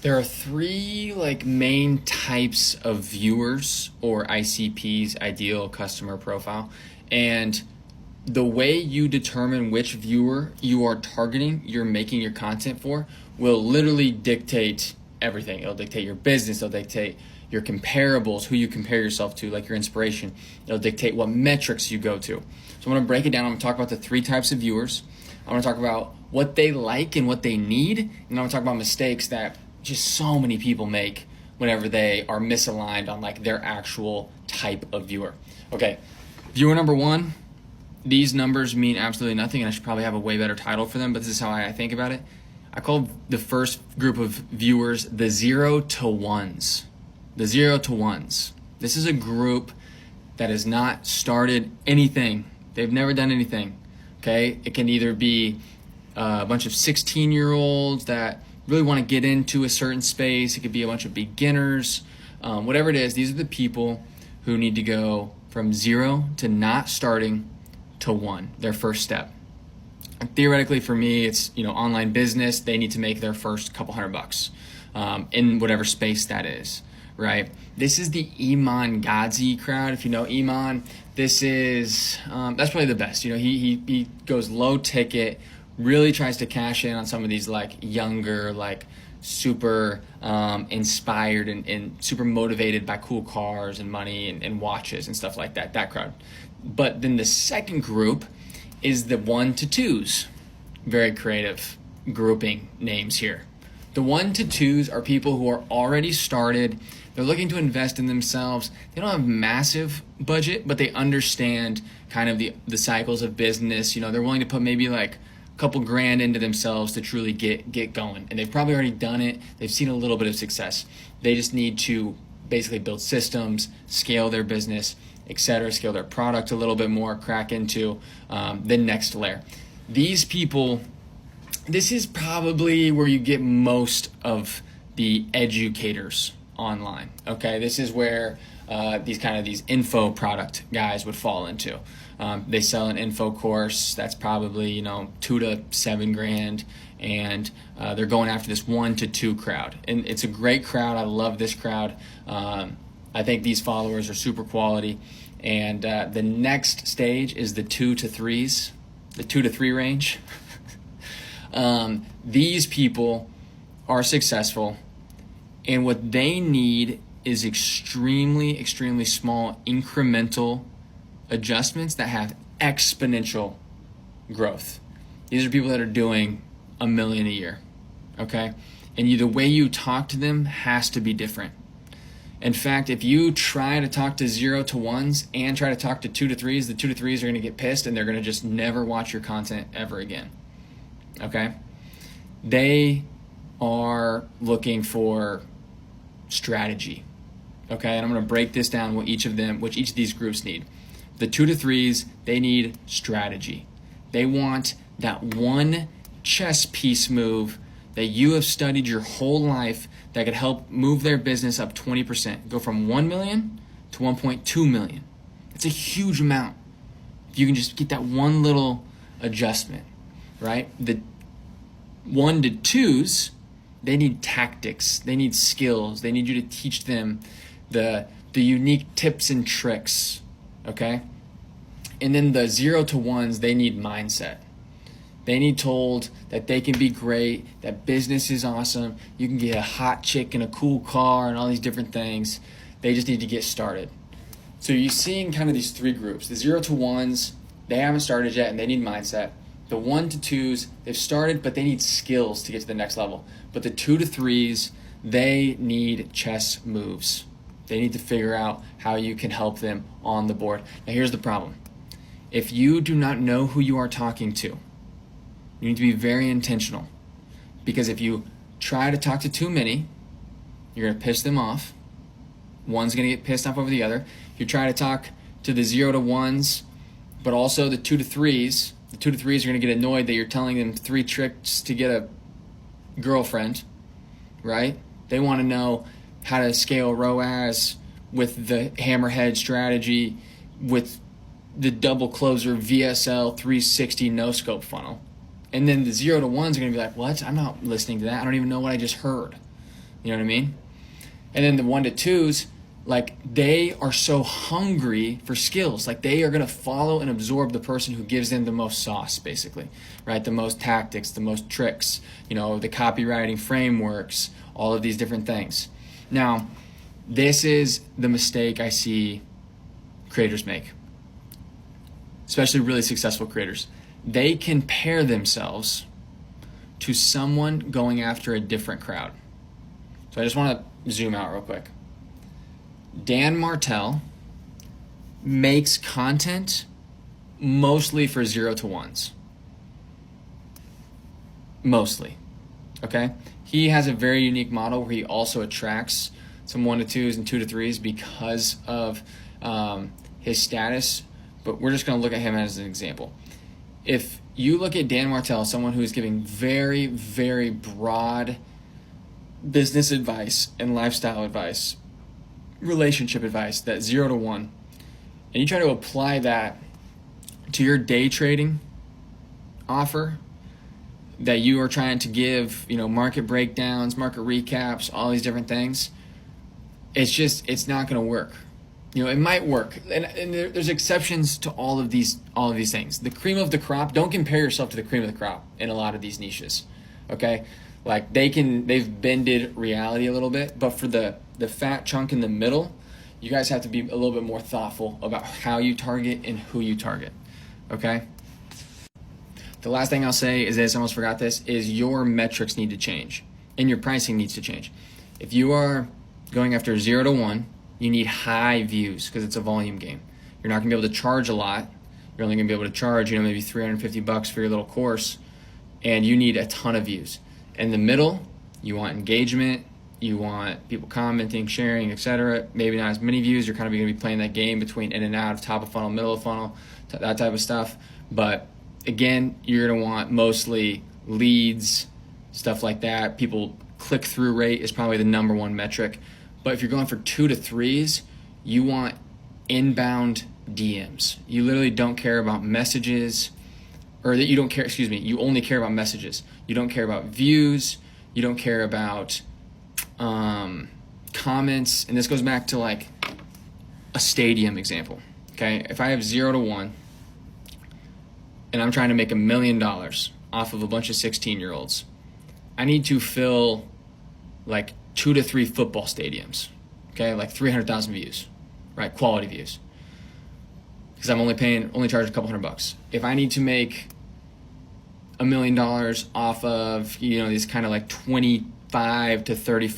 There are three like main types of viewers or ICPs, ideal customer profile. And the way you determine which viewer you are targeting, you're making your content for, will literally dictate everything. It'll dictate your business, it'll dictate your comparables, who you compare yourself to, like your inspiration. It'll dictate what metrics you go to. So I'm going to break it down. I'm going to talk about the three types of viewers. I'm going to talk about what they like and what they need. And I'm going to talk about mistakes that just so many people make whenever they are misaligned on like their actual type of viewer. Okay, viewer number one, these numbers mean absolutely nothing, and I should probably have a way better title for them, but this is how I think about it. I call the first group of viewers the 0 to 1s. The 0 to 1s. This is a group that has not started anything. They've never done anything. Okay? It can either be a bunch of 16-year-olds that really want to get into a certain space. It could be a bunch of beginners. Whatever it is, these are the people who need to go from 0 to not starting to 1, their first step. And theoretically, for me, it's online business. They need to make their first couple $100 in whatever space that is, right? This is the Iman Gadzhi crowd. If you know Iman, this is that's probably the best. He goes low ticket, really tries to cash in on some of these like younger, like super inspired and super motivated by cool cars and money and watches and stuff like that crowd. But then the second group is the 1 to 2s. Very creative grouping names here. The 1 to 2s are people who are already started. They're looking to invest in themselves. They don't have massive budget, but they understand kind of the cycles of business. They're willing to put maybe like a couple grand into themselves to truly get going. And they've probably already done it. They've seen a little bit of success. They just need to basically build systems, scale their business, etc., scale their product a little bit more, crack into the next layer. These people, this is probably where you get most of the educators online. Okay, this is where these info product guys would fall into. They sell an info course that's probably $2 to $7 grand, and they're going after this 1 to 2 crowd, and it's a great crowd. I love this crowd. I think these followers are super quality. And the next stage is the 2 to 3s, the 2 to 3 range. These people are successful, and what they need is extremely, extremely small incremental adjustments that have exponential growth. These are people that are doing $1 million a year, okay? And the way you talk to them has to be different. In fact, if you try to talk to 0 to 1s and try to talk to 2 to 3s, the 2 to 3s are going to get pissed and they're going to just never watch your content ever again. Okay? They are looking for strategy. Okay? And I'm going to break this down which each of these groups need. The 2 to 3s, they need strategy. They want that one chess piece move that you have studied your whole life that could help move their business up 20%. Go from 1 million to 1.2 million. It's a huge amount. If you can just get that one little adjustment, right? The 1 to 2s, they need tactics. They need skills. They need you to teach them the unique tips and tricks, okay? And then the 0 to 1s, they need mindset. They need told that they can be great, that business is awesome, you can get a hot chick in a cool car and all these different things. They just need to get started. So you're seeing kind of these three groups. The 0 to 1s, they haven't started yet and they need mindset. The 1 to 2s, they've started but they need skills to get to the next level. But the 2 to 3s, they need chess moves. They need to figure out how you can help them on the board. Now here's the problem. If you do not know who you are talking to, you need to be very intentional, because if you try to talk to too many, you're going to piss them off. One's going to get pissed off over the other. If you try to talk to the 0 to 1s, but also the 2 to 3s, the 2 to 3s are going to get annoyed that you're telling them 3 tricks to get a girlfriend, right? They want to know how to scale ROAS with the hammerhead strategy, with the double closer VSL 360 no scope funnel. And then the 0 to 1s are going to be like, what? I'm not listening to that. I don't even know what I just heard. You know what I mean? And then the 1 to 2s, like they are so hungry for skills. Like they are going to follow and absorb the person who gives them the most sauce, basically, right? The most tactics, the most tricks, the copywriting frameworks, all of these different things. Now, this is the mistake I see creators make, especially really successful creators. They compare themselves to someone going after a different crowd. So I just want to zoom out real quick. Dan Martell makes content mostly for 0 to 1s. Mostly. Okay? He has a very unique model where he also attracts some 1 to 2s and 2 to 3s because of his status, but we're just going to look at him as an example. If you look at Dan Martell, someone who is giving very, very broad business advice and lifestyle advice, relationship advice, that 0 to 1, and you try to apply that to your day trading offer that you are trying to give, market breakdowns, market recaps, all these different things, it's not going to work. It might work, and there's exceptions to all of these things. The cream of the crop, don't compare yourself to the cream of the crop in a lot of these niches, okay? Like they've bended reality a little bit, but for the fat chunk in the middle, you guys have to be a little bit more thoughtful about how you target and who you target, okay? The last thing I'll say is this, I almost forgot this, is your metrics need to change and your pricing needs to change. If you are going after 0 to 1, you need high views because it's a volume game. You're not gonna be able to charge a lot. You're only gonna be able to charge, maybe $350 for your little course, and you need a ton of views. In the middle, you want engagement, you want people commenting, sharing, etc. Maybe not as many views. You're kind of going to be playing that game between in and out of top of funnel, middle of funnel, that type of stuff. But again, you're going to want mostly leads, stuff like that. People click-through rate is probably the number one metric. But if you're going for 2 to 3s, you want inbound DMs. You literally don't care about messages, or that you don't care, you only care about messages. You don't care about views. You don't care about comments. And this goes back to like a stadium example. Okay, if I have 0 to 1 and I'm trying to make $1 million off of a bunch of 16-year-olds, I need to fill like 2 to 3 football stadiums. Okay, like 300,000 views, right? Quality views. Because I'm only charging a couple $100. If I need to make $1 million off of these kind of like 25 to 35